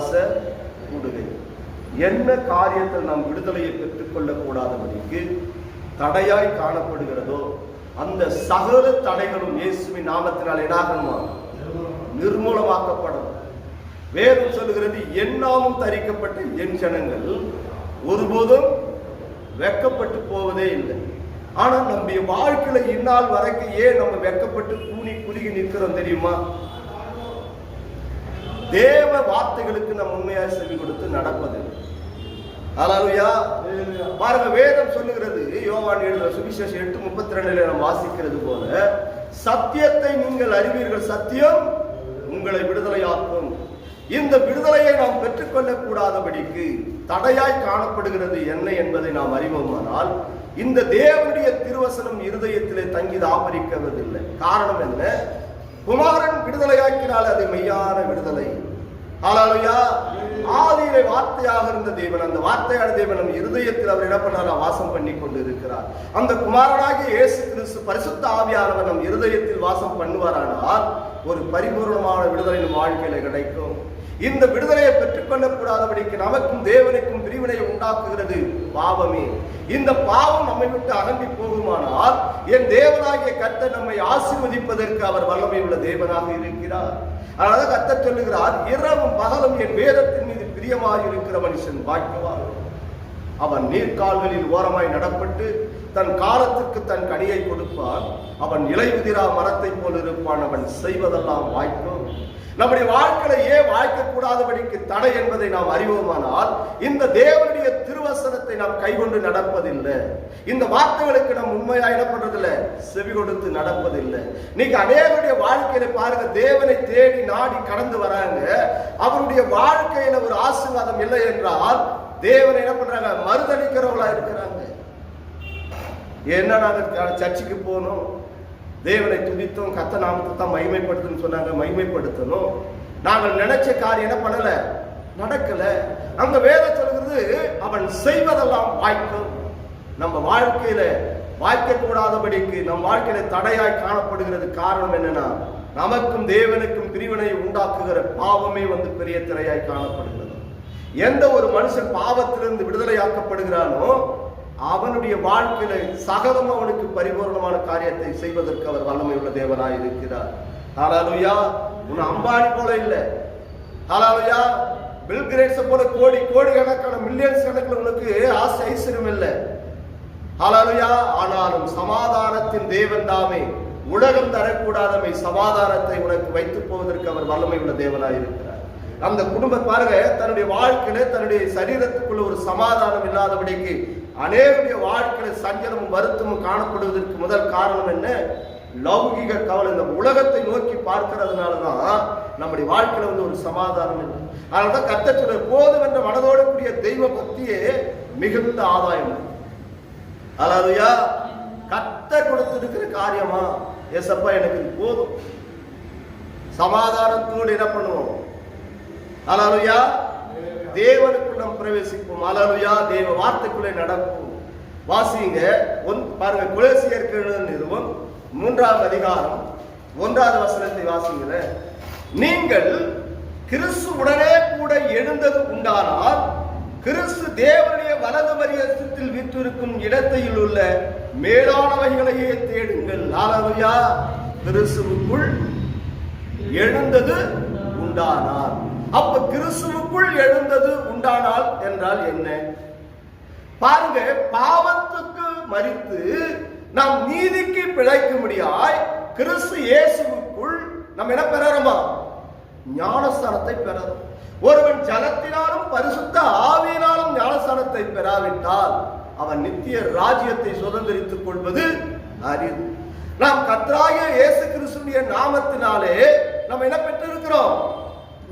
உபவாச கூடுகை. என்ன காரியத்தில் நாம் விடுதலையை பெற்றுக்கொள்ள கூடாதபடிக்கு தடையாய் காணப்படுகிறதோ அந்த சகல தடைகளும் இயேசுவின் நாமத்தினால் என்னாகணுமா? நிர்மூலமாக்கப்படும். வேதம் சொல்லுகிறது, என்னாலும் தரிக்கப்பட்ட என் ஜனங்கள் ஒருபோதும் வெட்கப்பட்டு போவதே இல்லை. ஆனா நம்முடைய வாழ்க்கையில இந்நாள் வரைக்கும் ஏன் நம்ம வெட்கப்பட்டு கூனி குறுகி நிற்கிறோம் தெரியுமா? தேவ வார்த்தைகளுக்கு நம்ம உண்மையாக செவி கொடுத்து நடப்பதில்லை. அல்லேலூயா. பாருங்க, வேதம் சொல்லுகிறது, யோவான் எழுதுற சுவிசேஷம் 8:32 நாம் வாசிக்கிறது போல, சத்தியத்தை நீங்கள் அறிவீர்கள், சத்தியம் உங்களை விடுதலையாக்கும். இந்த விடுதலையை நாம் பெற்றுக்கொள்ள கூடாதபடிக்கு தடையாய் காணப்படுகிறது என்ன என்பதை நாம் அறிவோமானால், இந்த தேவனுடைய திருவசனம் இருதயத்திலே தங்கி தாபரிக்கவதில்லை. காரணம் என்ன? குமாரன் விடுதலையாக்கினால் அது மெய்யான விடுதலை. அல்லேலூயா. ஆதியிலே வார்த்தையாக இருந்த தேவன், அந்த வார்த்தையான தேவன் நம் இருதயத்தில் அவர் இடப்பட்டார வாசம் பண்ணி கொண்டு இருக்கிறார். அந்த குமாரனாகிய இயேசு கிறிஸ்து பரிசுத்த ஆவியானவர் நம் இருதயத்தில் வாசம் பண்ணுவாரானால் ஒரு பரிபூர்ணமான விடுதலை நம் வாழ்க்கையில கிடைக்கும். இந்த விடுதலையை பெற்றுக்கொள்ளக் கூடாதபடிக்கு நமக்கும் தேவனுக்கும் பிரிவினை உண்டாக்குகிறது பாவமே. இந்த பாவம் நம்மை விட்டு அகன்றி போகுமானால் என் தேவனாகிய கர்த்தர் நம்மை ஆசீர்வதிப்பதற்கு அவர் வல்லமை உள்ள தேவனாக இருக்கிறார். அதனால கர்த்தர் சொல்லுகிறார், இரவும் பகலும் என் வேதத்தின் மீது பிரியமாய் இருக்கிற மனுஷன் பாக்கியவான். அவன் நீர்கால்களில் ஓரமாய் நடப்பட்டு தன் காலத்திற்கு தன் கனியை கொடுப்பான். அவன் இலையுதிரா மரத்தை போல் இருப்பான். அவன் செய்வதெல்லாம் வாய்க்கும். நம்முடைய வாழ்க்கையில ஏன் வாய்க்க கூடாதபடிக்கு தடை என்பதை நாம் அறிவோமானால், இந்த தேவனுடைய திருவசனத்தை நாம் கைகொண்டு நடப்பதில்லை. இந்த வார்த்தைகளுக்கு நாம் உண்மையா இடப்படுறதில்லை, செவி கொடுத்து நடப்பதில்லை. நீங்க அநேகருடைய வாழ்க்கையில பாருங்க, தேவனை தேடி நாடி கடந்து வராங்க. அவருடைய வாழ்க்கையில ஒரு ஆசீர்வாதம் இல்லை என்றால் தேவனை என்ன பண்றாங்க? மறுதளிக்கிறவங்களா இருக்கிறாங்க. என்ன, நாங்கள் சர்ச்சுக்கு போகணும், தேவனை துதித்தோம், கர்த்த நாமத்தை தான் மகிமைப்படுத்தணும் சொன்னாங்க, மகிமைப்படுத்தணும். நாங்கள் நினைச்ச காரியம் என்ன பண்ணல, நடக்கல. அங்க வேதம் சொல்கிறது, அவன் செய்வதெல்லாம் வாய்க்கும். நம்ம வாழ்க்கையில வாய்க்க கூடாதபடிக்கு நம் வாழ்க்கையில தடையாய் காணப்படுகிறது. காரணம் என்னன்னா, நமக்கும் தேவனுக்கும் பிரிவினை உண்டாக்குகிற பாவமே பெரிய திரையாய் காணப்படுகிறது. எந்த ஒரு மனுஷன் பாவத்திலிருந்து விடுதலையாக்கப்படுகிறானோ அவனுடைய வாழ்க்கையில சகலம் அவனுக்கு பரிபூர்ணமான காரியத்தை செய்வதற்கு அவர் வல்லமை உள்ள தேவனாய் இருக்கிறார். ஹல்லேலூயா. உன் அம்பானி போல இல்ல. ஹல்லேலூயா. பில் கேட்ஸ் போல கோடி கோடி கணக்கான மில்லியன்ஸ் கணக்கில் உனக்கு ஆசை ஐஸ்வர்யம் இல்லை. ஹல்லேலூயா. ஆனாலும் சமாதானத்தின் தேவன் தாமே உலகம் தரக்கூடாதவை சமாதானத்தை உனக்கு வைத்து போவதற்கு அவர் வல்லமை உள்ள தேவனாய் இருக்கிறார். அந்த குடும்பம் பாருங்க, தன்னுடைய வாழ்க்கையில தன்னுடைய சரீரத்துக்குள்ள ஒரு சமாதானம் இல்லாதபடிக்கு அநேகருடைய வாழ்க்கையில சஞ்சலமும் வருத்தமும் காணப்படுவதற்கு முதல் காரணம் என்ன? லௌகிக கவலை. இந்த உலகத்தை நோக்கி பார்க்கிறதுனாலதான் நம்முடைய வாழ்க்கையில ஒரு சமாதானம் இல்லை. அதனாலதான் கர்த்தர் சொல்றார், போதும் என்ற மனதோடு கூடிய தெய்வ பக்தியே மிகுந்த ஆதாயம். அல்லேலூயா. கர்த்தர் கொடுத்திருக்கிற காரியமா, ஏசப்பா எனக்கு போதும், சமாதானத்தோடு என்ன பண்ணுவோம்? அல்லேலூயா. தேவனுக்குள் நாம் பிரவேசிப்போம். அல்லேலூயா. தேவ வார்த்தைக்குள்ளே நடப்போம். வாசிங்க பாருங்க, கொலோசியர் நிறுவனம் 3ஆம் அதிகாரம் 1ஆவது வசனத்தை வாசிங்க. நீங்கள் கிறிஸ்து உடனே கூட எழுந்தது உண்டானால் கிறிஸ்து தேவனுடைய வலது பரியத்தில் வீற்றிருக்கும் இடத்தையில் உள்ள மேலானவைகளையே தேடுங்கள். அல்லேலூயா. கிறிஸ்துவுக்குள் எழுந்தது உண்டானால், அப்ப கிறிஸ்துவுக்குள் எழுந்தது உண்டானால் என்றால் என்ன? பாருங்க, பாவத்துக்கு மரித்து நாம் நீதிக்கு பிழைக்கும்படியாய் கிறிஸ்து இயேசுவுக்குள் நம்ம என்ன பெறறோமா? ஞானஸ்தானத்தை பெறறோம். ஒருவன் ஜலத்தினாலும் பரிசுத்த ஆவியினாலும் ஞானஸ்தானத்தை பெறாவிட்டால் அவன் நித்திய ராஜ்யத்தை சுதந்திரித்துக் கொள்வது அரிது. நாம் கர்த்தராகிய இயேசு கிறிஸ்துவின் நாமத்தினாலே நம்ம என்ன பெற்றிருக்கிறோம்?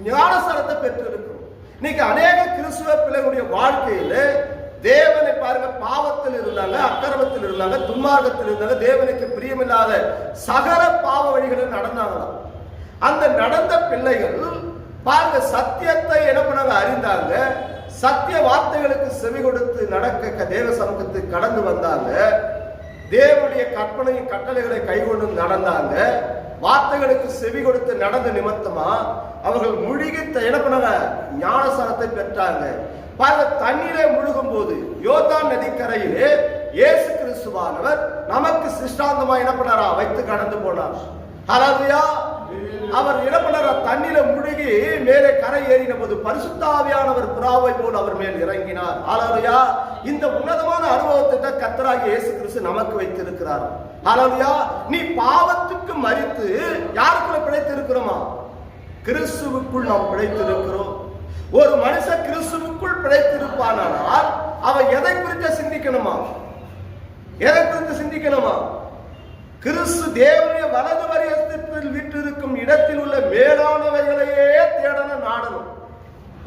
ஞானஸ்தானத்தை பெற்றிருக்கிறோம். இன்னைக்கு அநேக கிறிஸ்துவ பிள்ளைகளுடைய வாழ்க்கையில தேவனை பாருங்க, பாவத்தில் இருந்தாங்க, அக்கிரமத்தில் இருந்தாங்க, துன்மார்க்கத்தில் இருந்தாங்க, தேவனுக்கு பிரியமில்லாத சகல பாவ வழிகளில் நடந்தாங்களாம். அந்த நடந்த பிள்ளைகள் பாருங்க, சத்தியத்தை என்ன பண்ணாங்க? அறிந்தாங்க. சத்திய வார்த்தைகளுக்கு செவி கொடுத்து நடக்க தேவ சமூகத்துக்கு கடந்து வந்தாங்க. தேவனுடைய கற்பனையும் கட்டளைகளை கைகொண்டு நடந்தாங்க. வார்த்தைகளுக்கு செவி கொடுத்து நடந்த நிமித்தமா அவர்கள் முழுகி என்ன பண்ணாங்க? ஞானஸ்நானத்தை பெற்றாங்க. பாருங்க, தண்ணீரே முழுகும் போது யோர்தான் நதிக்கரையிலே இயேசு கிறிஸ்துவானவர் நமக்கு சிஷ்டாந்தமா என்ன பண்ணாரா? வைத்து கடந்து போனார். ஹல்லேலூயா. அவர் என்ன பண்ணாரா? தண்ணீர முழுகி மேலே கரை ஏறின போது பரிசுத்த ஆவியானவர் புறாவை போல் அவர் மேல் இறங்கினார். ஹல்லேலூயா. இந்த உன்னதமான அனுபவத்தை தான் கர்த்தராகிய இயேசு கிறிஸ்து நமக்கு வைத்திருக்கிறார். ஹல்லேலூயா. நீ பாவத்துக்கு மரித்து யாருக்குள்ள பிழைத்திருக்கிறோமா? கிறிஸ்துவுக்குள் நாம் பிழைத்திருக்கிறோம். ஒரு மனுஷன் கிறிஸ்துவுக்குள் பிழைத்திருப்பானால் அவன் எதை குறித்து சிந்திக்கணுமா? எதை குறித்து சிந்திக்கணுமா? கிறிஸ்து தேவனுடைய வலது வரியத்தில் விட்டிருக்கும் இடத்தில் உள்ள மேலானவைகளையே தேடணும், நாடணும்.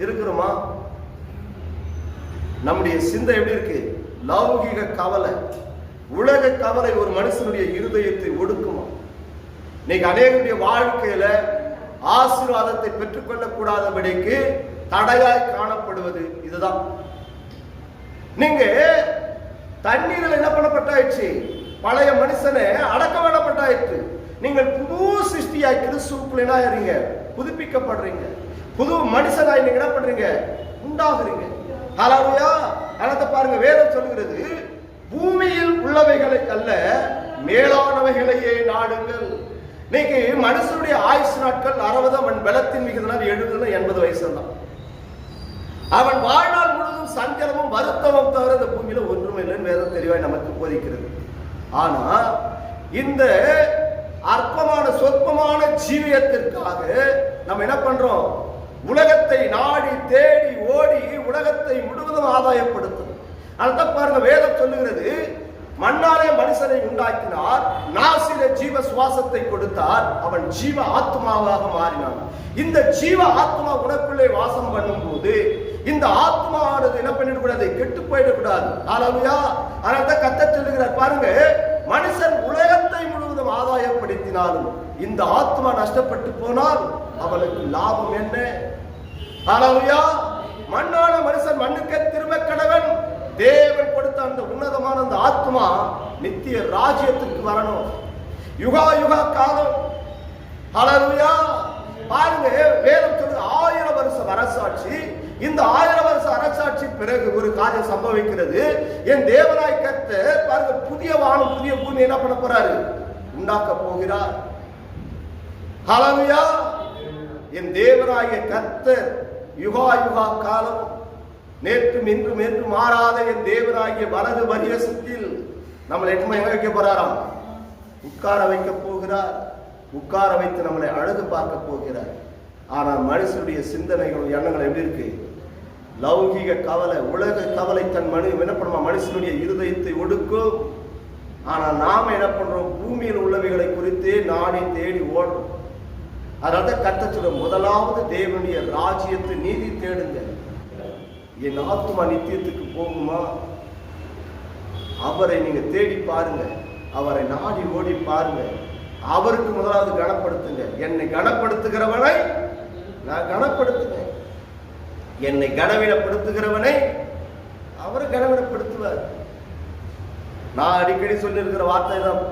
இருக்கிறோமா? நம்முடைய சிந்தை எப்படி இருக்கு? லௌகிக கவலை, உலக கவலை ஒரு மனுஷனுடைய இருதயத்தை ஒடுக்குமா? இன்னைக்கு அநேகருடைய வாழ்க்கையில ஆசீர்வாதத்தை பெற்றுக்கொள்ள கூடாதபடிக்கு தடையாய் காணப்படுவது இதுதான். நீங்க தண்ணீரில் என்ன பண்ணப்பட்டாயிடுச்சு? பழைய மனுஷனை அடக்க வேண்டப்பட்டாயிற்று. நீங்கள் புது சிருஷ்டியாய் கிறிஸ்துவுக்குள் என்ன ஆகிறீங்க? புதுப்பிக்கப்படுறீங்க. புது மனுஷனாய் நீங்க என்ன பண்றீங்க? உண்டாகுறீங்க. ஹல்லேலூயா. அதை பாருங்க, வேதம் சொல்லுகிறது, பூமியில் உள்ளவைகளை அல்ல மேலானவைகளையே நாடுங்கள். இன்னைக்கு மனுஷனுடைய ஆயுசு நாட்கள் 60, அவன் பலத்தின் மிகுதினால் 70, 80 வயசு தான். அவன் வாழ்நாள் முழுவதும் சஞ்சலமும் வருத்தமும் தவிர இந்த பூமியில ஒன்றும் இல்லைன்னு வேதம் தெளிவாய் நமக்கு போதிக்கிறது. ஆனா இந்த அற்பமான சொற்பமான ஜீவியத்திற்காக நம்ம என்ன பண்றோம்? உலகத்தை நாடி தேடி ஓடி உலகத்தை முழுவதும் ஆதாயப்படுத்தும். அதான் பாருங்க, வேதம் சொல்லுகிறது, மண்ணாலே மனுஷனை உண்டாக்கினார், நாசில ஜீவ சுவாசத்தை கொடுத்தார், அவன் ஜீவ ஆத்மாவாக மாறினான். இந்த ஜீவ ஆத்மா உனக்குள்ளே வாசம் பண்ணும் போது இந்த ஆத்மாவானது என்ன பண்ணிடக்கூடாது? கெட்டு போயிடக்கூடாது. ஹல்லேலூயா. அதனால கர்த்தர் சொல்லுகிறார், பாருங்க, மனுஷன் உலகத்தை முழுவதும் ஆதாயப்படுத்தினாலும் இந்த ஆத்மா நஷ்டப்பட்டு போனால் அவனுக்கு லாபம் என்ன? ஹல்லேலூயா. மண்ணான மனுஷன் மண்ணுக்கே திரும்ப கடவன். தேவன் கொடுத்த அந்த உன்னதமான அந்த ஆத்மா நித்திய ராஜ்யத்துக்கு வரணும். யுகா யுகா காலம். ஹல்லேலூயா. பாருங்க, வேதம் சொல்லுது 1000 வருஷம் அரசாட்சி. இந்த 1000 வருஷ அரசாட்சி பிறகு ஒரு காரியம் சம்பவிக்கிறது. என் தேவனாய் கர்த்தர் பாருங்க, புதிய வானம் புதிய பூமி என்ன பண்ண போறாரு? உண்டாக்க போகிறார். ஹல்லேலூயா. என் தேவனாகிய கர்த்தர் யுகா யுகா காலம் நேற்றும் இன்றும் என்று மாறாத என் தேவனாகிய வலது வரியசத்தில் நம்மளை எங்க வைக்க போறாராம்? உட்கார வைக்க போகிறார். உட்கார வைத்து நம்மளை அழகு பார்க்க போகிறார். ஆனால் மனுஷனுடைய சிந்தனைகள் எண்ணங்கள் எப்படி இருக்கு? லௌகிக கவலை, உலக கவலை தன் என்ன பண்ணுமா? மனுஷனுடைய இருதயத்தை ஒடுக்கும். ஆனால் நாம என்ன பண்றோம்? பூமியில் உள்ளவைகளை குறித்தே நாடி தேடி ஓடுறோம். அதனால கர்த்தர் சொல்ற, முதலாவது தேவனுடைய ராஜ்யத்தை நீதி தேடுங்க. என் ஆத்மா நித்தியத்துக்கு போகுமா? அவரை நீங்க தேடி பாருங்க, அவரை நாடி ஓடி பாருங்க. அவருக்கு முதலாவது கனப்படுத்துங்க. என்னை கனப்படுத்துகிறவனை நான் கனப்படுத்துவேன். என்னை கனவீனப்படுத்துகிறவனை அவர் கனவீனப்படுத்துவார். நான் அடிக்கடி சொல்லி இருக்கிற வார்த்தை தான்.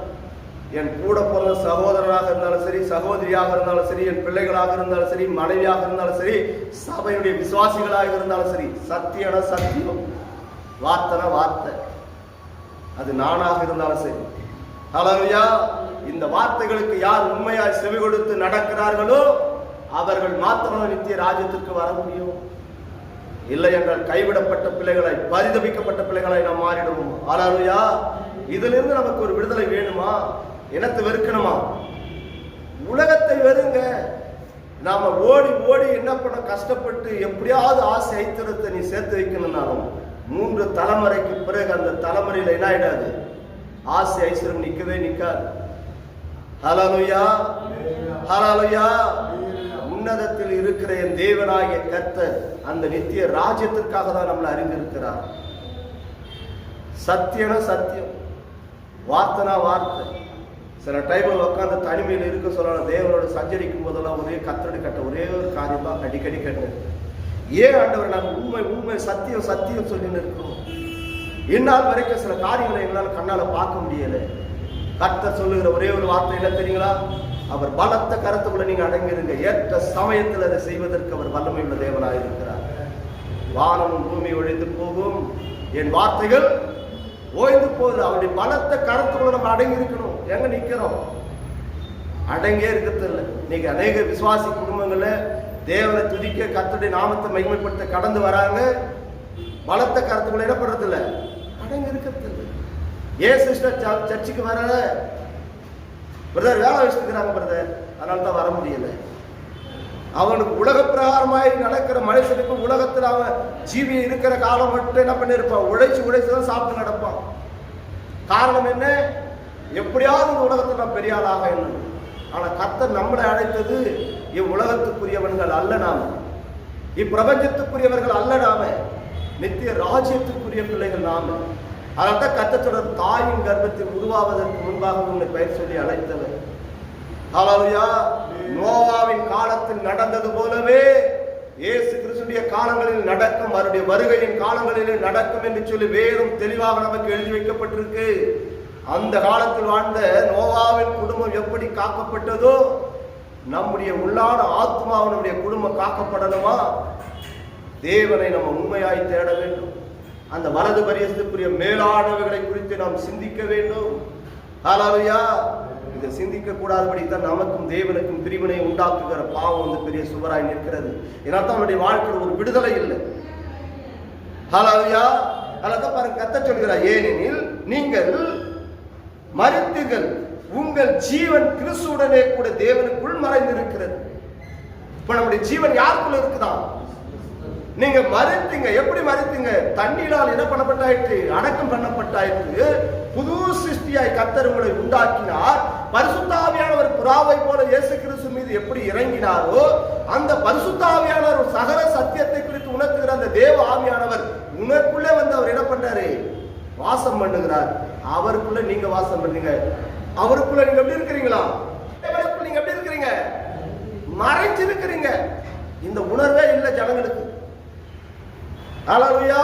என் கூட பிறந்த சகோதரராக இருந்தாலும் சரி, சகோதரியாக இருந்தாலும் சரி, என் பிள்ளைகளாக இருந்தாலும் சரி, மனைவியாக இருந்தாலும் சரி, சபையுடைய விசுவாசிகளாக இருந்தாலும் சரி, சத்தியன சத்தியம், வார்த்தன வார்த்தை, அது நானாக இருந்தாலும் சரி. ஹல்லேலூயா. இந்த வார்த்தைகளுக்கு யார் உண்மையாய் செவி கொடுத்து நடக்கிறார்களோ அவர்கள் மாத்திரம் நித்திய ராஜ்யத்திற்கு வர முடியும். இல்லை என்றால் கைவிடப்பட்ட பிள்ளைகளை, பரிதபிக்கப்பட்ட பிள்ளைகளை நாம் மாறிடுவோம். ஹல்லேலூயா. இதிலிருந்து நமக்கு ஒரு விடுதலை வேணுமா? என்னத்தை வெறுக்கணுமா? உலகத்தை வெறுங்க. நாம ஓடி ஓடி என்ன பண்ண கஷ்டப்பட்டு எப்படியாவது ஆசை ஐத்திரத்தை நீ சேர்த்து வைக்கணும்னாலும் 3 தலைமுறைக்கு பிறகு அந்த தலைமுறையில என்ன ஆயிடாது? ஆசை ஐஸ்வரம் நிக்கவே நிக்காது. ஹல்லேலூயா. ஹல்லேலூயா. உன்னதத்தில் இருக்கிற என் தேவனாகிய கர்த்தர் அந்த நித்திய ராஜ்யத்திற்காக தான் நம்மளை அறிந்திருக்கிறார். சத்தியனா சத்தியம், வார்த்தனா வார்த்தை. சில டைமில் உட்காந்து தனிமையில் இருக்க சொல்லலாம். தேவனோட சஞ்சரிக்கும் போதெல்லாம் ஒரே கத்தடி கட்ட ஒரே ஒரு காரியம் தான் அடிக்கடி கேட்டு, ஏன் ஆண்டவர் நாங்கள் உண்மை உண்மை சத்தியம் சத்தியம் சொல்லின்னு இருக்கிறோம்? இந்நாள் வரைக்கும் சில காரியங்களை எங்களால் கண்ணால் பார்க்க முடியலை. கர்த்தர் சொல்லுகிற ஒரே ஒரு வார்த்தை என்ன தெரியுங்களா? அவர் பலத்த கருத்துக்குள்ள நீங்க அடங்கிருங்க. ஏற்ற சமயத்தில் அதை செய்வதற்கு அவர் வல்லமை உள்ள தேவனாக இருக்கிறார். வானமும் பூமி ஒழிந்து போகும், என் வார்த்தைகள் ஓய்ந்து போகுது. அவருடைய பலத்த கருத்துக்குள்ள நம்ம அடங்கி இருக்கணும். எங்க நிக்கிறோம்? அடங்கே இருக்கிறது இல்லை. இன்னைக்கு அநேக விசுவாசி குடும்பங்கள்ல தேவனை துதிக்க கர்த்தருடைய நாமத்தை மகிமைப்படுத்த கடந்து வராங்க. பலத்த கருத்துக்குள்ள என்ன பண்றது இல்லை, அடங்கி இருக்கிறது இல்லை. ஏன் சிஸ்டர் சர்ச்சுக்கு வர பிரதர் வேலை வச்சுக்கிறாங்க பிரதர், அதனால தான் வர முடியல. அவனுக்கு உலக பிரகாரமாய் நடக்கிற மனுஷனுக்கு உலகத்தில் அவன் ஜீவி இருக்கிற காலம் மட்டும் என்ன பண்ணிருப்பான், உழைச்சு தான் சாப்பிட்டு நடப்பான். காரணம் என்ன? எப்படியாவது இந்த உலகத்தில் நான் பெரிய ஆளாக என்ன. ஆனா கர்த்தர் நம்மளை அழைத்தது இவ்வுலகத்துக்குரியவர்கள் அல்ல, நாம இப்பிரபஞ்சத்துக்குரியவர்கள் அல்ல, நாம நித்திய ராஜ்யத்துக்குரிய பிள்ளைகள் நாம. அதனால்தான் கர்த்தரோட தாயின் கர்ப்பத்தில் உருவாவதற்கு முன்பாக உன்னை பெயர் சொல்லி அழைத்தவர். ஹல்லேலூயா. நோவாவின் காலத்தில் நடந்தது போலவே இயேசு கிறிஸ்துவின் காலங்களில் நடக்கும், அவருடைய வருகையின் காலங்களிலே நடக்கும் என்று சொல்லி வேதம் தெளிவாக நமக்கு எழுதி வைக்கப்பட்டிருக்கு. அந்த காலத்தில் வாழ்ந்த நோவாவின் குடும்பம் எப்படி காக்கப்பட்டதோ, நம்முடைய உள்ளான ஆத்மாவினுடைய குடும்பம் காக்கப்படணுமா? தேவனை நம்ம உண்மையாய் தேட வேண்டும். அந்த வலது பரியத்துக்குரிய மேலானவைகளை குறித்து நாம் சிந்திக்க வேண்டும். ஹல்லேலூயா. இதை சிந்திக்க கூடாதபடி தான் நமக்கும் தேவனுக்கும் பிரிவினை உண்டாக்குகிற பாவம் வந்து பெரிய சுவராய் நிற்கிறது. ஏன்னா நம்முடைய வாழ்க்கையில் ஒரு விடுதலை இல்லை. ஹல்லேலூயா. அதான் பாருங்க, கர்த்தர் சொல்கிறார், ஏனெனில் நீங்கள் மரித்தீர்கள், உங்கள் ஜீவன் கிறிஸ்துவுடனே கூட தேவனுக்குள் மறைந்திருக்கிறது. இப்ப நம்முடைய ஜீவன் யாருக்குள்ள இருக்குதான்? நீங்க மரித்தீங்க. எப்படி மரித்தீங்க? தண்ணீரால் என்ன பண்ணப்பட்டாயிற்று? அடக்கம் பண்ணப்பட்டாயிற்று. புது சிருஷ்டியாய் கர்த்தர் உங்களை உண்டாக்கினார். பரிசுத்த ஆவியானவர் புறாவை போல இயேசு கிறிஸ்து மீது எப்படி இறங்கினாரோ, அந்த பரிசுத்த ஆவியானவர் சகல சத்தியத்தை குறித்து உணர்த்துகிற அந்த தேவ ஆவியானவர் உனக்குள்ளே வந்து அவர் என்ன பண்றாரு? வாசம் பண்ணுகிறார். அவருக்குள்ள நீங்க வாசம் பண்ணீங்க. அவருக்குள்ள நீங்க எப்படி இருக்கிறீங்களா? நீங்க எப்படி இருக்கிறீங்க? மறைஞ்சிருக்கிறீங்க. இந்த உணர்வே இல்லை ஜனங்களுக்கு. ஹல்லேலூயா.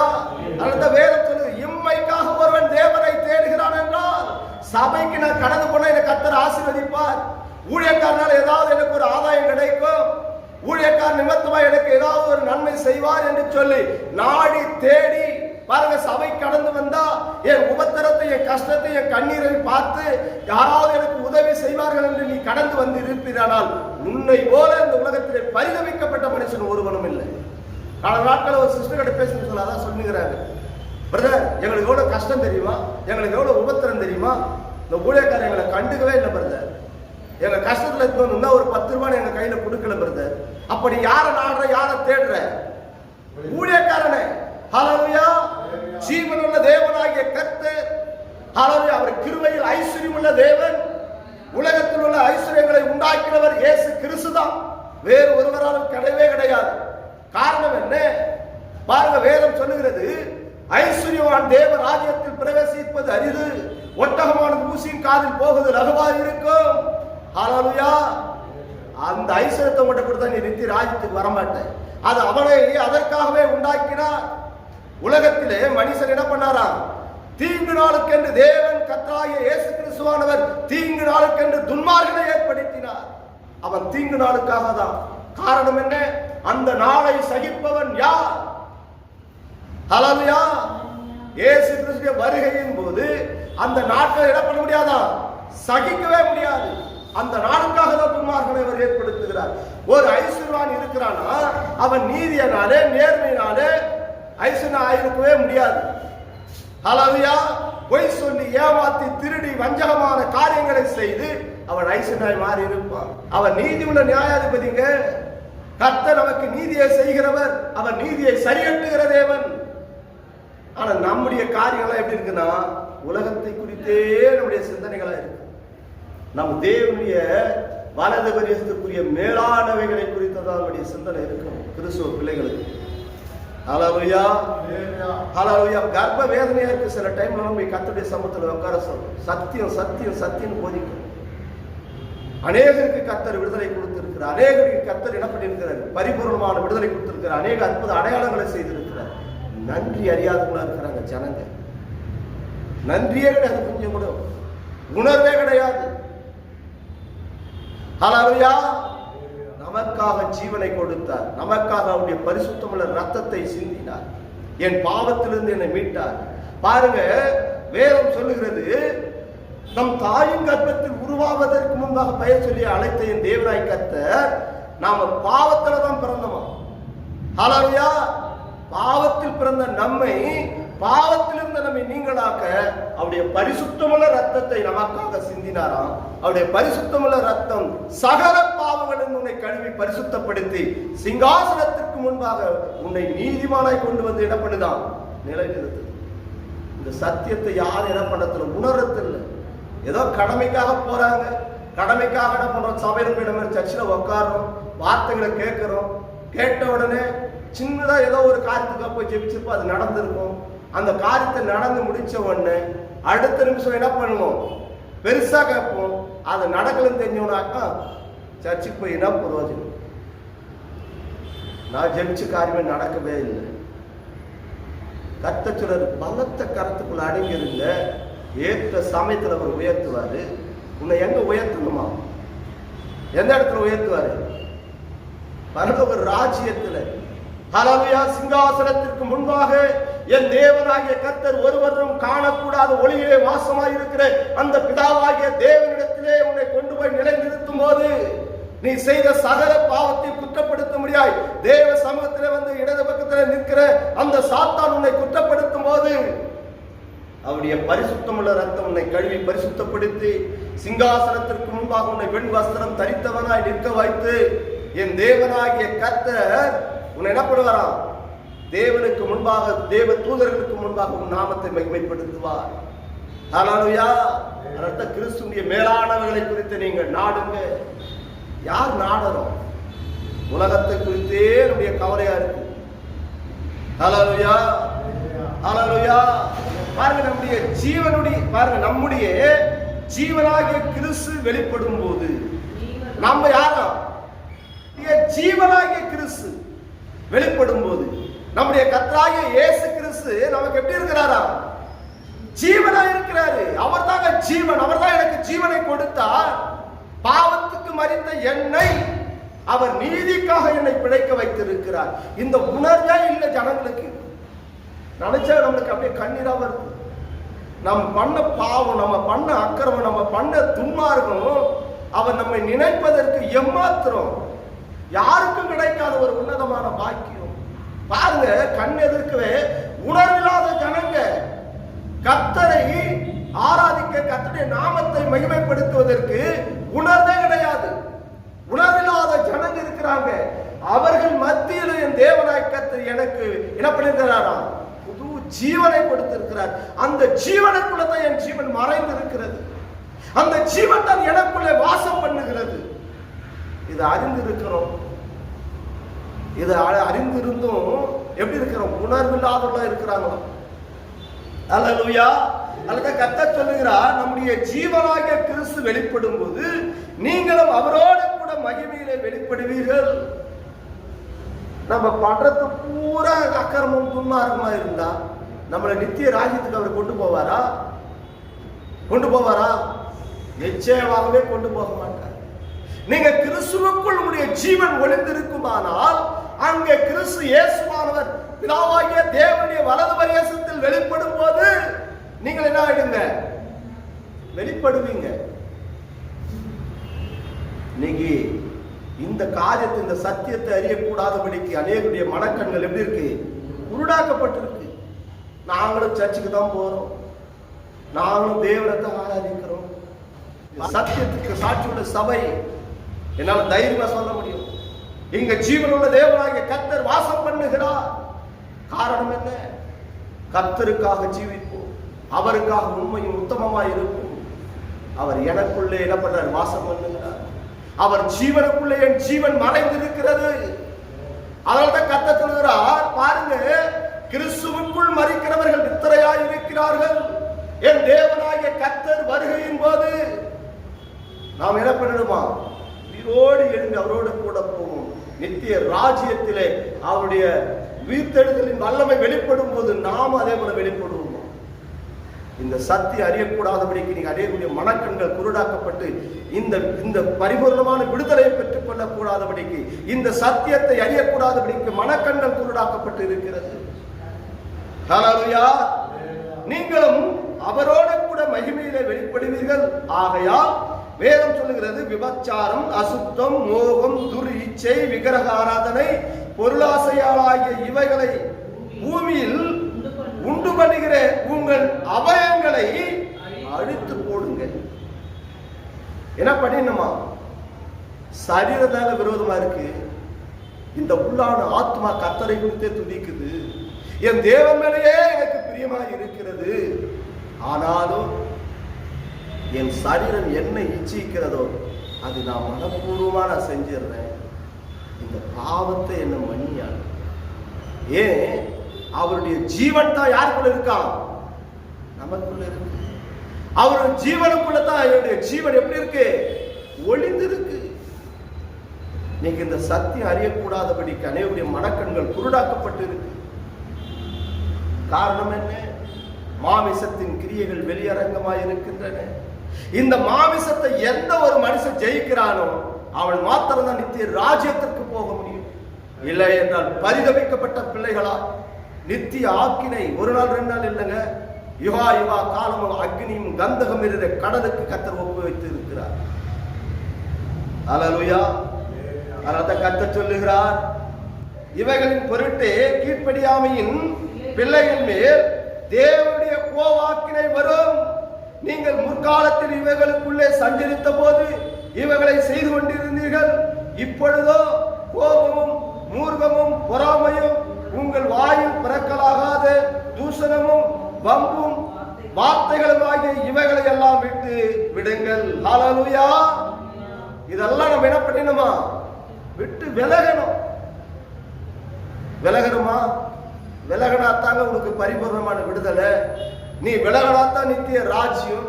அந்த வேதம் சொல்லுது, இம்மைக்காக ஒருவன் தேவனை தேடுகிறான் என்றால் சபைக்கு நான் கடந்து போனா என்னை கர்த்தர் ஆசீர்வதிப்பார். ஊழியக்காரனால ஏதாவது எனக்கு ஒரு ஆதாயம் கிடைக்கும், ஊழியக்கார நிமித்தமா எனக்கு ஏதாவது ஒரு நன்மை செய்வார் என்று சொல்லி நாடி தேடி பாருங்க, சபை கடந்து வந்தா என் உபத்திரத்தை, என் கஷ்டத்தை, என் கண்ணீரை பார்த்து யாராவது எனக்கு உதவி செய்வார்கள் என்று நீ கடந்து வந்து இருப்பீரானால் உன்னை போல இந்த உலகத்திலே பரிதவிக்கப்பட்ட மனுஷன் ஒருவனும் இல்லை. பல நாட்கள் ஒரு சிஸ்டர் கிட்ட பேசுன்னு சொல்ல அதான் சொல்லுகிறாங்க, பிரதர் எங்களுக்கு எவ்வளவு கஷ்டம் தெரியுமா, எங்களுக்கு எவ்வளவு உபத்திரம் தெரியுமா, இந்த ஊழியக்காரர் எங்களை கண்டுக்கவே இல்லை பிரதர், எங்க கஷ்டத்துல இருக்கணும்னா ஒரு 10 ரூபாய் எங்க கையில கொடுக்கல பிரதர். அப்படி யாரை நாடுற, யாரை தேடுற? ஊழியக்காரனை. ஹல்லேலூயா. ஜீவனுள்ள தேவனாகிய கர்த்தர், ஹல்லேலூயா, அவர் கிருபையில் ஐஸ்வர்யம் உள்ள தேவன். உலகத்தில் உள்ள ஐஸ்வர்யங்களை உண்டாக்கினவர் இயேசு கிறிஸ்து தான், வேறு ஒருவராலும் கிடையவே கிடையாது. காரணம் என்ன? பாருங்க, வேதம் சொல்லுகிறது, ஐஸ்வர்யவான் தேவ ராஜ்யத்தில் பிரவேசிப்பது அரிது, ஒட்டகமானது ஊசியின் காதில் போகுது லகுவாக இருக்கும். ஹல்லேலூயா. அந்த ஐஸ்வர்யத்தை மட்டும் கொடுத்தா நீ நித்திய ராஜ்யத்துக்கு வரமாட்டேன். அது அவனை அதற்காகவே உண்டாக்கினார். உலகத்திலே மனுஷன் என்ன பண்ணாரா? தீங்கு நாளுக்கென்று தேவன் கர்த்தராகிய இயேசு கிறிஸ்துவானவர் தீங்கு நாளுக்கென்று துன்மார்க்கனை ஏற்படுத்தினார். அவன் தீங்கு நாளுக்காக தான். காரணம் என்ன? அந்த நாளை சகிப்பவன் யார்? ஹல்லேலூயா. இயேசு கிறிஸ்துவின் வருகையின் போது அந்த நாட்களை என்ன பண்ண முடியாதா? சகிக்கவே முடியாது. அந்த நாளுக்காக தான் துன்மார்க்கனை அவர் ஏற்படுத்துகிறார். ஒரு ஐஸ்வர்யவான் இருக்கிறானா அவன் நீதியினாலே நேர்மையினாலே ஐஸ்வர்யன் ஆயிருக்கவே முடியாது. ஹல்லேலூயா. பொய் சொல்லி ஏமாத்தி திருடி வஞ்சகமான காரியங்களை செய்து அவன் ஐஸ்வர்யனாய் மாறி இருப்பான். அவன் நீதி உள்ள நியாயாதிபதிங்க. கர்த்தர் நமக்கு நீதியை செய்கிறவர், அவர் நீதியை சரியட்டுகிற தேவன். ஆனா நம்முடைய காரியங்கள்லாம் எப்படி இருக்குன்னா உலகத்தை குறித்தே நம்முடைய சிந்தனைகளா இருக்கு. நம்ம தேவனுடைய வலது பரியத்துக்குரிய மேலானவைகளை குறித்ததான் நம்முடைய சிந்தனை இருக்கும் கிறிஸ்துவ பிள்ளைகளுக்கு. ஹல்லேலூயா. ஹல்லேலூயா. கர்ப்ப வேதனையா இருக்கு. சில டைம்ல நம்ம கர்த்தருடைய சமூகத்தில் உட்கார சொல்றோம், சத்தியம் சத்தியம் சத்தியம் போதிக்கும். அநேகருக்கு கர்த்தர் விடுதலை கொடுத்திருக்கிறார். அநேகருக்கு கர்த்தர் என்ன பண்ணியிருக்கிறார்? பரிபூர்ணமான விடுதலை கொடுத்திருக்கிறார். அநேக அற்புத அடையாளங்களை செய்திருக்கிறார். நன்றி அறியாதவங்களா இருக்கிறாங்க ஜனங்க. நன்றியே கிடையாது, கொஞ்சம் கூட உணர்வே கிடையாது. ஹல்லேலூயா. நமக்காக ஜீவனை கொடுத்தார், நமக்காக அவருடைய பரிசுத்தமுள்ள ரத்தத்தை சிந்தினார், என் பாவத்திலிருந்து என்னை மீட்டார். பாருங்க, வேதம் சொல்லுகிறது, நம் தாயின் கர்ப்பத்தில் உருவாவதற்கு முன்பாக பெயர் சொல்லி அழைத்த என் தேவனாய் கர்த்தர் நாம பாவத்துல தான் பிறந்தோமா. ஹல்லேலூயா. பாவத்தில் பிறந்த நம்மை, பாவத்திலிருந்து நம்மை நீங்களாக்க அவருடைய பரிசுத்தமுள்ள ரத்தத்தை நமக்காக சிந்தினாராம். அவருடைய பரிசுத்தமுள்ள ரத்தம் சகல பாவங்களில் உன்னை கழுவி பரிசுத்தப்படுத்தி சிங்காசனத்திற்கு முன்பாக உன்னை நீதிமானாய் கொண்டு வந்து என்ன பண்ணுதான், நிலைநிறுத்து. இந்த சத்தியத்தை யாரும் என்ன பண்ணத்துல உணரத்தில்லை. ஏதோ கடமைக்காக போறாங்க, கடமைக்காக என்ன பண்றோம், சபையில் போய் நம்ம சர்ச்சில் உட்காரோம், வார்த்தைகளை கேட்கிறோம், கேட்ட உடனே சின்னதா ஏதோ ஒரு காரியத்துக்காக போய் ஜெபிச்சிருப்போம், அது நடந்திருக்கும். அந்த காரியத்தை நடந்து முடிச்ச உடனே அடுத்த நிமிஷம் என்ன பண்ணுவோம், பெருசா கேட்போம். அது நடக்கலன்னு தெரிஞ்சவனாக்கா சர்ச்சுக்கு போய் என்ன பிரயோஜனம், நான் ஜெபிச்ச காரியமே நடக்கவே இல்லை. கர்த்தர் சொல்றாரு, பலத்த கரத்துக்குள்ள அடங்கிருங்க, ஏற்ற சமயத்தில் அவர் உயர்த்துவாரு. உன்னை எங்க உயர்த்தணுமா, எந்த இடத்துல உயர்த்துவாரு, பரலோக ராஜ்யத்துல. ஹல்லேலூயா. சிங்காசனத்திற்கு முன்பாக என் தேவனாகிய கர்த்தர் ஒருவரும் காணக்கூடாத ஒளியிலே வாசமாயிருக்கிற அந்த பிதாவாகிய தேவனிடத்திலே உன்னை கொண்டு போய் நிலைநிறுத்தும் போது நீ செய்த சகல பாவத்தை குற்றப்படுத்த முடியாது. தேவ சமூகத்திலே வந்து இடது பக்கத்தில் நிற்கிற அந்த சாத்தான் உன்னை குற்றப்படுத்தும் போது அவருடைய பரிசுத்தமுள்ள ரத்தம் உன்னை கழுவி பரிசுத்தப்படுத்தி சிங்காசனத்திற்கு முன்பாக உன்னை வெண் வஸ்திரம் தரித்தவனாய் நிற்க வைத்து என் தேவனாகிய கர்த்தர் உன்னை என்ன பண்ணுவாராம், தேவனுக்கு முன்பாக, தேவ தூதர்களுக்கு முன்பாக உன் நாமத்தை மகிமைப்படுத்துவார். ஹல்லேலூயா. அதனால கிறிஸ்துவின் மேலானவர்களை குறித்து நீங்கள் நாடுங்க. யார் நாடறோம், உலகத்தை குறித்தே நம்முடைய கவலையா இருக்கு. ஹல்லேலூயா. ஹல்லேலூயா. பாருங்க, நம்முடைய ஜீவனுடைய, பாருங்க, நம்முடைய ஜீவனாகிய கிறிஸ்து வெளிப்படும் போது நம்ம யாரா, ஜீவனாகிய கிறிஸ்து வெளிப்படும் போது நம்முடைய கர்த்தராகிய இயேசு கிறிஸ்து நமக்கு எப்படி இருக்கிறாரா, ஜீவனா இருக்கிறாரு. அவர் தாங்க ஜீவன், அவர் தான் எனக்கு ஜீவனை கொடுத்தார். பாவத்துக்கு மரித்த என்னை அவர் நீதிக்காக என்னை பிழைக்க வைத்திருக்கிறார். இந்த உணர்வே இல்லை ஜனங்களுக்கு. நினைச்சா நம்மளுக்கு அப்படியே கண்ணீரா வருது. நம்ம பண்ண பாவம், நம்ம பண்ண அக்கிரமம், நம்ம பண்ண துன்மார்க்கம் அவர் நம்மை நினைப்பதற்கு எம்மாத்திரம் யாருக்கும் கிடைக்காத ஒரு உன்னதமான பாக்கியம். பாருங்க, கண் எதிர்க்கவே உணர்வில்லாத ஜனங்க கர்த்தரை ஆராதிக்க, கர்த்தருடைய நாமத்தை மகிமைப்படுத்துவதற்கு உணர்வே கிடையாது. உணர்வில்லாத ஜனங்க இருக்கிறாங்க. அவர்கள் மத்தியில் என் தேவனாய் கர்த்தர் எனக்கு என்ன பண்ணிருக்கிறாரா, புது ஜீவனை கொடுத்திருக்கிறார். அந்த ஜீவனுக்குள்ள தான் என் ஜீவன் மறைந்து இருக்கிறது. அந்த ஜீவன் தான் எனக்குள்ளே வாசம் பண்ணுகிறது. இதை அறிந்திருக்கிறோம். இதை அறிந்திருந்தும் எப்படி இருக்கிறோம், உணர்வில்லாதவர்களா இருக்கிறாங்களா. அல்லேலூயா. அதுதான் கர்த்தர் சொல்லுகிறார், நம்முடைய ஜீவனாகிய கிறிஸ்து வெளிப்படும் போது நீங்களும் அவரோடு கூட மகிமையிலே வெளிப்படுவீர்கள். நம்ம பண்றது பூரா அக்கிரமம் துன்மார்க்கமா இருந்தா நம்மளை நித்திய ராஜ்யத்துக்கு அவர் கொண்டு போவாரா? கொண்டு போவாரா? நிச்சயமாகவே கொண்டு போக மாட்டார். நீங்க கிறிஸ்துவுக்குள் உங்களுடைய ஜீவன் ஒளிந்திருக்குமானால் அங்கே கிறிஸ்து இயேசுவானவர் பிதாவாகிய தேவனுடைய வலது பரியாசத்தில் வெளிப்படும் போது நீங்கள் என்ன ஆயிடுங்க, வெளிப்படுவீங்க. இன்னைக்கு இந்த காரியத்தை, இந்த சத்தியத்தை அறியக்கூடாதபடிக்கு அநேகருடைய மனக்கண்கள் எப்படி இருக்கு, உருடாக்கப்பட்டிருக்கு. நாங்களும் சர்ச்சுக்கு தான் போறோம், நாங்களும் தேவனத்தை ஆராதிக்கிறோம். சத்தியத்துக்கு சாட்சியுள்ள சபை என்னால தைரியமா சொல்ல முடியும். இங்க ஜீவனுள்ள தேவனாகிய கர்த்தர் வாசம் பண்ணுகிறார். காரணம் என்ன? கர்த்தருக்காக ஜீவிப்போம், அவருக்காக உண்மையும் உத்தமமாய் இருப்போம். அவர் எனக்குள்ளே என்ன பண்றார், வாசம் பண்ணுகிறார். அவர் ஜீவனுக்குள்ளே என் ஜீவன் மறைந்திருக்கிறது. அதனால்தான் கர்த்தர் சொல்கிறார், பாருங்க, கிறிஸ்துவுக்குள் மரிக்கிறவர்கள் நித்திரையாய் இருக்கிறார்கள். என் தேவனாகிய கர்த்தர் வருகையின் போது நாம் என்ன பண்ணணுமா, உயிரோடு எழுந்து அவரோடு கூட போவோம். நித்திய ராஜ்யத்திலே அவருடைய உயிர்த்தெழுதலின் வல்லமை வெளிப்படும் போது நாம் அதே போல வெளிப்படுவோம். இந்த சத்தியம் அறியக்கூடாதபடிக்கு நீங்க அடையக்கூடிய மனக்கண்கள் குருடாக்கப்பட்டு இந்த பரிபூர்ணமான விடுதலையை பெற்றுக் கொள்ளக்கூடாதபடிக்கு, இந்த சத்தியத்தை அறியக்கூடாதபடிக்கு மனக்கண்கள் குருடாக்கப்பட்டு இருக்கிறது. ஹல்லேலூயா. நீங்களும் அவரோட கூட மகிமையிலே வெளிப்படுவீர்கள். ஆகையால் வேதம் சொல்லுகிறது, விபச்சாரம், அசுத்தம், மோகம், துர் இச்சை, விக்கிரக ஆராதனை, பொருளாசையாளாகிய இவைகளை பூமியில் உண்டு பண்ணுகிற உங்கள் அவயங்களை அழித்து போடுங்க. என்ன பண்ணிடணுமா? சரீரத்தால விரோதமா இருக்கு. இந்த உள்ளான ஆத்மா கர்த்தரை குறித்தே துதிக்குது. என் தேவன் மேலேயே எனக்கு பிரியமா இருக்கிறது. ஆனாலும் என் சரீரம் என்ன இச்சிக்கிறதோ அது நான் மனப்பூர்வமா நான் செஞ்சிடுறேன். இந்த பாவத்தை என்ன மன்னியாள். ஏன்? அவருடைய ஜீவன் தான் யாருக்குள்ள இருக்கா? நமக்குள்ள இருக்கு. அவருடைய ஜீவனுக்குள்ள தான் என்னுடைய ஜீவன் எப்படி இருக்கு? ஒளிந்திருக்கு. நீங்க இந்த சத்தியம் அறியக்கூடாதபடிக்கு அனைவருடைய மனக்கண்கள் குருடாக்கப்பட்டு இருக்கு. காரணம் என்ன? மாமிசத்தின் கிரியைகள் வெளியரங்கமாய் இருக்கின்றன. இந்த மாமிசத்தை எந்த ஒரு மனுஷன் ஜெயிக்கிறானோ அவன் மாத்திரம் தான் நித்திய ராஜ்யத்திற்கு போக முடியும். இல்லை என்றால் பரிதபிக்கப்பட்ட பிள்ளைகளா நித்திய ஆக்கினை ஒரு நாள் 2 நாள் இல்லைங்க, யுகா யுகா காலமும் அக்னியும் கந்தகம் இருக்கிற கடலுக்கு கர்த்தர் ஒப்பு வைத்து இருக்கிறார். ஹல்லேலூயா. அதை கர்த்தர் சொல்லுகிறார், இவைகளின் பொருட்டே கீழ்ப்படியாமையின் பிள்ளைகள் மேல் தேவனுடைய கோவாக்கினை வரும். நீங்கள் முற்காலத்தில் இவைகளுக்குள்ளே சஞ்சரித்த போது இவைகளை செய்து கொண்டிருந்தீர்கள். இப்பொழுதோ கோபமும் மூர்க்கமும் பொறாமையும் உங்கள் வாயில் பிறக்கலாகாத தூஷணமும் வம்பும் வார்த்தைகளும் ஆகிய இவைகளை எல்லாம் விட்டு விடுங்கள். ஹல்லேலூயா. இதெல்லாம் நம்ம என்ன பண்ணணுமா? விட்டு விலகணும். விலகணுமா? விலகனாத்தாங்க உனக்கு பரிபூர்ணமான விடுதலை. நீ விலகனாத்தான் நித்திய ராஜ்யம்.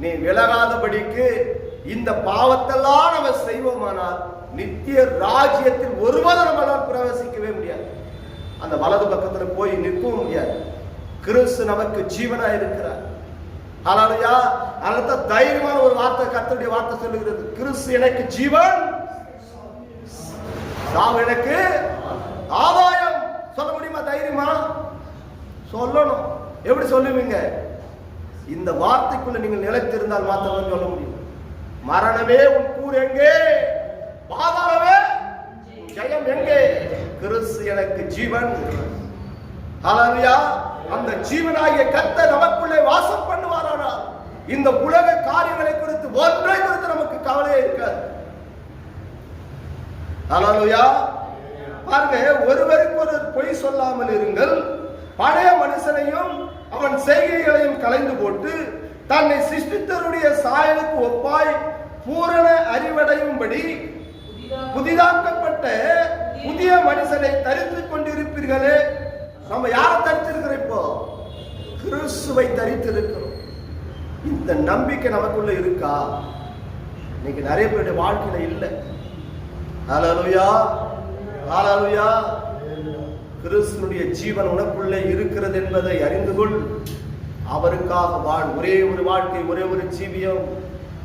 நீ விலகாதபடிக்கு இந்த பாவத்தெல்லாம் நம்ம செய்வோமானால் நித்திய ராஜ்யத்தில் ஒருவரை நம்மளால் பிரவேசிக்கவே முடியாது. அந்த வலது பக்கத்துல போய் நிற்கவும் முடியாது. கிறிஸ்து நமக்கு ஜீவனா இருக்கிறார். ஹல்லேலூயா. அதனால தைரியமான ஒரு வார்த்தை கர்த்தருடைய வார்த்தை சொல்லுகிறது, கிறிஸ்து எனக்கு ஜீவன், சாவு எனக்கு ஆதாயம். சொல்ல முடியுமா? தைரியமா சொல்லணும். எப்படி சொல்லுவீங்க? இந்த வார்த்தைக்குள்ள நீங்கள் நிலைத்திருந்தால் மாத்திரம் சொல்ல முடியும். மரணமே உன் கூர் எங்கே? பாதாளமே ஜெயம் எங்கே? கிறிஸ்து எனக்கு ஜீவன். ஹல்லேலூயா. அந்த ஜீவனாகிய கர்த்தர் நமக்குள்ளே வாசம் பண்ணுவாரானால் இந்த உலக காரியங்களை குறித்து ஒன்றை குறித்து நமக்கு கவலையே இருக்காது. ஹல்லேலூயா. பாருங்க, ஒருவருக்கு ஒரு பொய் சொல்லாமல் இருங்கள். பழைய மனுஷனையும் அவன் செய்கைகளையும் கலைந்து போட்டு தன்னை சிருஷ்டித்தருடைய சாயலுக்கு ஒப்பாய் பூரண அறிவடையும்படி புதிதாக்கப்பட்ட புதிய மனுஷனை தரித்துக் கொண்டிருப்பீர்களே. நம்ம யாரை தரித்திருக்கிறோம்? இப்போ கிறிஸ்துவை தரித்திருக்கிறோம். இந்த நம்பிக்கை நமக்குள்ள இருக்கா? இன்னைக்கு நிறைய பேருடைய வாழ்க்கையில இல்லை. ஹல்லேலூயா. ஹல்லேலூயா. கிறிஸ்துனுடைய ஜீவன் உனக்குள்ளே இருக்கிறது என்பதை அறிந்து கொள். அவருக்காக வாழ். ஒரே ஒரு வாழ்க்கை, ஒரே ஒரு ஜீவியம்.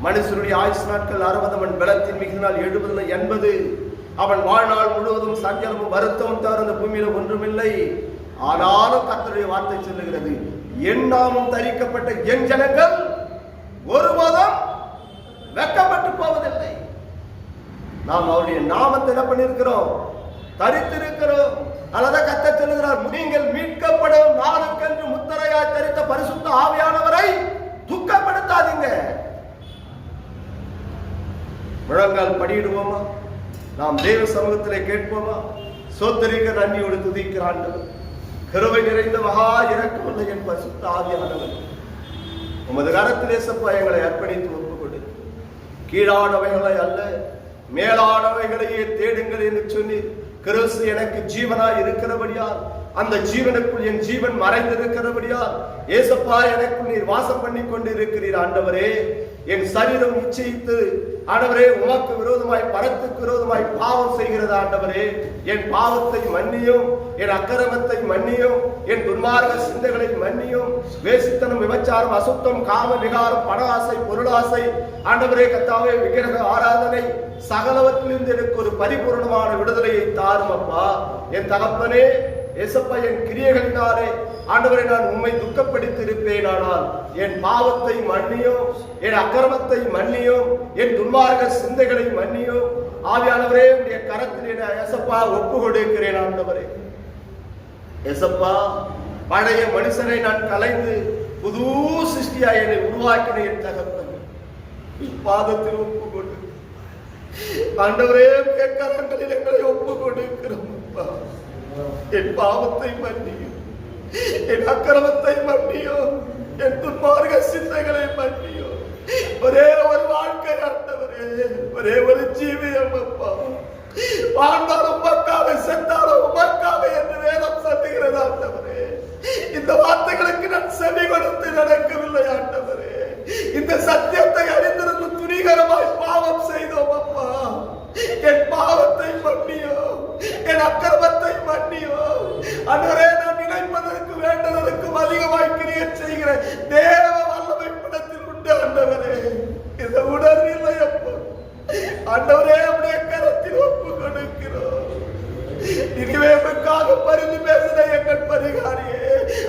மனுஷனுடைய ஆயுசு நாட்கள் 60, அவன் பலத்தின் மிகுதினால் 70, 80. அவன் வாழ்நாள் முழுவதும் சஞ்சலமும் வருத்தமும் தவிர அந்த பூமியில ஒன்றுமில்லை. ஆனாலும் கர்த்தருடைய வார்த்தை சொல்லுகிறது, என் நாமம் தரிக்கப்பட்ட என் ஜனங்கள் ஒருபோதும் வெட்கப்பட்டு போவதில்லை. நாம் அவருடைய நாமத்தை என்ன பண்ணிருக்கிறோம்? தரித்திருக்கிறோம். அல்லது கர்த்தர் சொல்லுகிறார், நீங்கள் மீட்கப்படும் நாளுக்கென்று முத்திரையாய் தரித்த பரிசுத்த ஆவியானவரை துக்கப்படுத்தாதீங்க. முழங்கால் படியிடுவோமா? நாம் தேவ சமூகத்திலே கேட்போமா? சோத்தரிக்க நன்றியோடு துதிக்கிற ஆண்டவர், கிருபை நிறைந்த மகா இரக்கமுள்ள என் பரிசுத்த ஆவியானவர், உமது கரத்திலே சப்பா எங்களை அர்ப்பணித்து ஒப்புக்கொடு. கீழானவைகளை அல்ல மேலானவைகளையே தேடுங்கள் என்று சொல்லி கிறிஸ்து எனக்கு ஜீவனாய் இருக்கிறபடியால் அந்த ஜீவனுக்குள் என் ஜீவன் மறைந்திருக்கிறபடியா ஏசப்பா எனக்குள் நீர் வாசம் பண்ணி கொண்டு இருக்கிறீர் ஆண்டவரே. என் சரீரம் நிச்சயித்து ஆண்டவரே உமக்கு விரோதமாய் பரத்துக்கு விரோதமாய் பாவம் செய்கிறது ஆண்டவரே. என் பாவத்தை மன்னியும், என் அக்கிரமத்தை மன்னியும், என் துன்மார்க்க சிந்தைகளை மன்னியும். வேசித்தனம், விபச்சாரம், அசுத்தம், காம விகாரம், பண ஆசை, பொருளாசை ஆண்டவரே கர்த்தாவே விக்கிரக ஆராதனை சகலவற்றிலிருந்து எனக்கு ஒரு பரிபூர்ணமான விடுதலையை தாரும் அப்பா. என் தகப்பனே ஏசப்பா, என் கிரியைகளினாலே ஆண்டவரை நான் உம்மை துக்கப்படுத்தி இருப்பேன். ஆனால் என் பாவத்தை மன்னியும், என் அக்கிரமத்தை மன்னியும், என் துன்மார்க்க சிந்தைகளை மன்னியும். ஆவியானவரே உடைய கரத்திலே ஏசப்பா ஒப்பு கொடுக்கிறேன் ஆண்டவரே. ஏசப்பா, பழைய மனுஷனை நான் கலைந்து புது சிருஷ்டியா என்னை உருவாக்கின என் தகப்பன் பாதத்தில் ஒப்பு கொண்டு ஆண்டவரே கரங்களில் எங்களை ஒப்பு கொடுக்கிறோம். என் பாவத்தை மன்னியும், என் அக்கிரமத்தை மன்னியும், என் துன்மார்க்க சிந்தைகளை மன்னியும். ஒரே ஒரு வாழ்க்கை ஆண்டவரே, ஒரே ஒரு ஜீவியம் அப்பா. வாழ்ந்தாலும் உமக்காக, செத்தாலும் உமக்காக என்று வேதம் சொல்லுகிறது ஆண்டவரே. இந்த வார்த்தைகளுக்கு நான் செவி கொடுத்து நடக்கவில்லை ஆண்டவரே. இந்த சத்தியத்தை அறிந்திருந்து துணிகரமாய் பாவம் செய்தோம் அப்பா. என் பாவத்தை மன்னியோ, என் அக்கிரமத்தை மன்னியோ ஆண்டவரே. நான் நினைப்பதற்கு வேண்டதற்கும் அதிகமாய் கிரியை செய்கிற தேவ வல்லமை படத்தில் உண்டு ஆண்டவரே. இந்த உணர்வில்லை அப்பா ஆண்டவரே, உடைய கரத்தில் ஒப்பு கொடுக்கிறோம். நினைவேவுக்காக பரிந்து பேசின எங்கள் பரிகாரியே,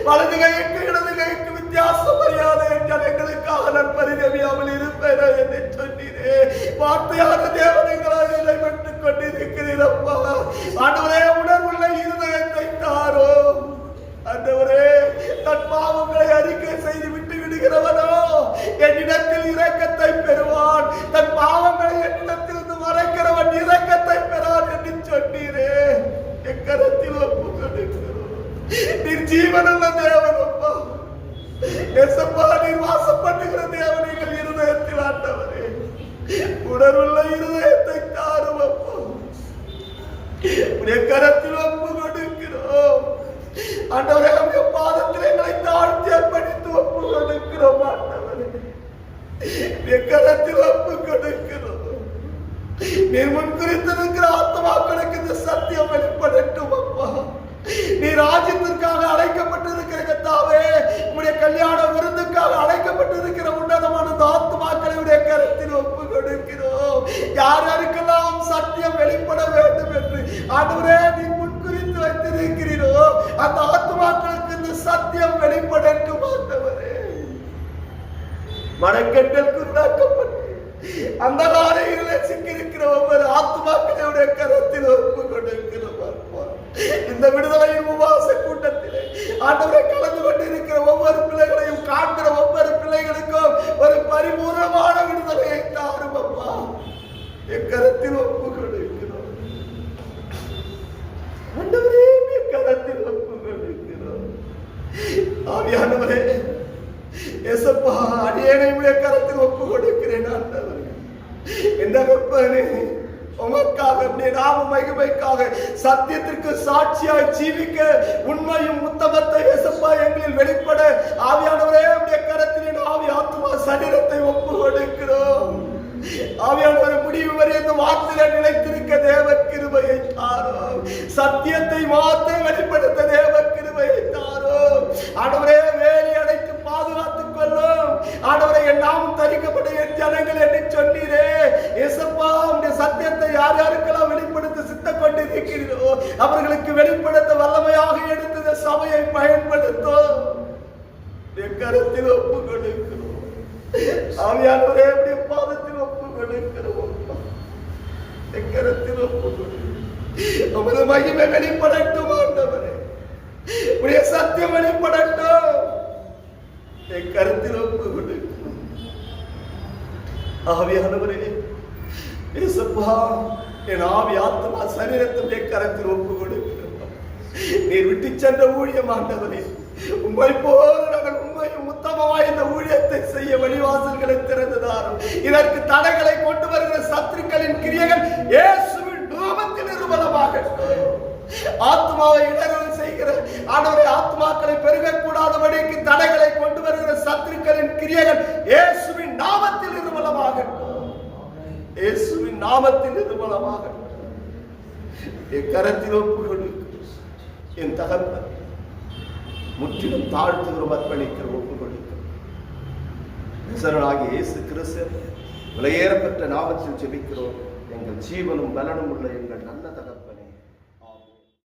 வலது கைக்கு இடது கைக்கு வித்தியாசம் அறியாத ஜனங்களுக்காக நான் பரிதவியாமல் இருப்பேன் என்று சொன்னீரே. வார்த்தையான தேவனைகளாக நிலைப்பட்டுக் கொண்டிருக்கிறீர் அப்பா. ஆண்டவரே, உணர்வுள்ள இருதயத்தை தாரோ ஆண்டவரே. தன் பாவங்களை அறிக்கை செய்து விட்டு விடுகிறவனோ என்னிடத்தில் இரக்கத்தை பெறுவான், தன் பாவங்களை என்னிடத்திலிருந்து மறைக்கிறவன் இரக்கத்தை பெறான் என்று சொன்னீரே. எக்கரத்தில் ஒப்பு கொடுக்கிறோம். நீர் ஜீவனுள்ள தேவன் அப்பா. ஏசப்பா, நீர் வாசம் பண்ணுகிற தேவனைகள் இருதயத்தில் ஆண்டவரே. உணர்வுள்ள இருதயத்தை தாரும் அப்பா. உடைய கரத்தில் ஒப்பு கொடுக்கிறோம் ஆண்டவரே. உடைய பாதத்தில் எங்களை தாழ்த்தி அர்ப்பணித்து ஒப்பு கொடுக்கிறோம் ஆண்டவரே. உடைய கரத்தில் ஒப்பு கொடுக்கிறோம். நீர் முன்குறித்திருக்கிற ஆத்மாக்களுக்கு இந்த சத்தியம் வெளிப்படட்டும் அப்பா. நீ ராஜ்யத்திற்காக அழைக்கப்பட்டிருக்கிற கர்த்தாவே, உடைய கல்யாண விருந்துக்காக அழைக்கப்பட்டிருக்கிற உன்னதமான ஆத்மாக்களை உடைய கரத்தில் ஒப்பு கொடுக்கிறோம். யார் யாருக்கெல்லாம் சத்தியம் வெளிப்பட வேண்டும் என்று ஆண்டவரே நீ முன்குறித்து வைத்திருக்கிறீரோ அந்த ஆத்மாக்களுக்கு இந்த சத்தியம் வெளிப்படட்டும் ஆண்டவரே. மனக்கெட்டலுக்கு உண்டாக்கப்பட்டு அந்த காலையிலே சிக்கியிருக்கிற ஒவ்வொரு ஆத்மாக்களுடைய கரத்தில் ஒப்பு கொடுக்கிறோம். இந்த விடுதலையின் உபவாச கூட்டத்திலே ஆண்டவரை கலந்து கொண்டிருக்கிற ஒவ்வொரு பிள்ளைகளையும் காண்கிற ஒவ்வொரு பிள்ளைகளுக்கும் ஒரு பரிபூர்ணமான விடுதலையை தாரும் அப்பா. எக்கரத்தில் ஒப்பு கொடுக்கிறோம் ஆண்டவரே, எக்கரத்தில் ஒப்பு கொடுக்கிறோம். ஆவியானவரே ஏசப்பா, அடியேனை உடைய கரத்தில் ஒப்பு கொடுக்கிறேன் ஆண்டவரே. என்ன வெப்பனே, உமக்காக உடைய நாம மகிமைக்காக சத்தியத்திற்கு சாட்சியாய் ஜீவிக்க உண்மையும் உத்தமத்தை ஏசப்பா எங்களில் வெளிப்பட ஆவியானவரே உடைய கரத்தில் ஆவி ஆத்மா சரீரத்தை ஒப்பு கொடுக்கிறோம். ஆவியானவர் முடிவு வரை இந்த வார்த்தையில நிலைத்திருக்க தேவ கிருபையை தாரும். சத்தியத்தை மாத்திரம் வெளிப்படுத்த தேவ கிருபையை தாரும். ஆண்டவரே, வேலி அடைத்து பாதுகாத்துக் கொள்ளும். ஆண்டவரை என் நாமம் தரிக்கப்பட்ட என் ஜனங்கள் என்று சொன்னீரே. ஏசப்பா, உடைய சத்தியத்தை யார் யாருக்கெல்லாம் வெளிப்படுத்த சித்தம் கொண்டிருக்கிறீரோ அவர்களுக்கு வெளிப்படுத்த வல்லமையாக எடுத்த சபையை பயன்படுத்தும். கருத்தில் ஒப்பு கொடுக்கிறோம். ஆவியானவரே, உடைய பாதத்தில் ஒப்பு கொடுக்கிறோம். கருத்தில் ஒப்பு கொடுக்கிறோம். உமது மகிமை வெளிப்படட்டும் ஆண்டவரே. உடைய சத்தியம் வெளிப்படட்டும். என் கருத்தில் ஒப்பு கொடுக்கிறோம். ஆவியானவரே ஏசப்பா, என் ஆவி ஆத்மா சரீரத்துடைய கரத்தில் ஒப்பு கொடுக்கிறோம். நீர் விட்டு சென்ற ஊழியம் ஆண்டவரே, உண்மை போல நாங்கள் உண்மையும் உத்தமமாய் இந்த ஊழியத்தை செய்ய வழிவாசல்களை திறந்துதாரும். இதற்கு தடைகளை கொண்டு வருகிற சத்துருக்களின் கிரியைகள் இயேசுவின் நாமத்தில் நிர்மூலமாகட்டும். ஆத்மாவை இடரல் செய்கிற ஆண்டவரே, ஆத்மாக்களை பெருகக்கூடாதபடிக்கு தடைகளை கொண்டு வருகிற சத்துருக்களின் கிரியைகள் இயேசுவின் நாமத்தில் நிர்மூலமாகட்டும். இயேசுவின் நாமத்தில் நிர்மூலமாகட்டும். என் கரத்தில் ஒப்புக்கொடு என் தகப்பன், முற்றிலும் தாழ்த்துகிறோம், அர்ப்பணிக்கிறோம், ஒப்புக்கொடுக்கிறோம். இயேசு கிறிஸ்து விலையேறப்பெற்ற நாமத்தில் ஜெபிக்கிறோம். எங்கள் ஜீவனும் பலனும் உள்ள எங்கள் நல்ல தகப்பன்.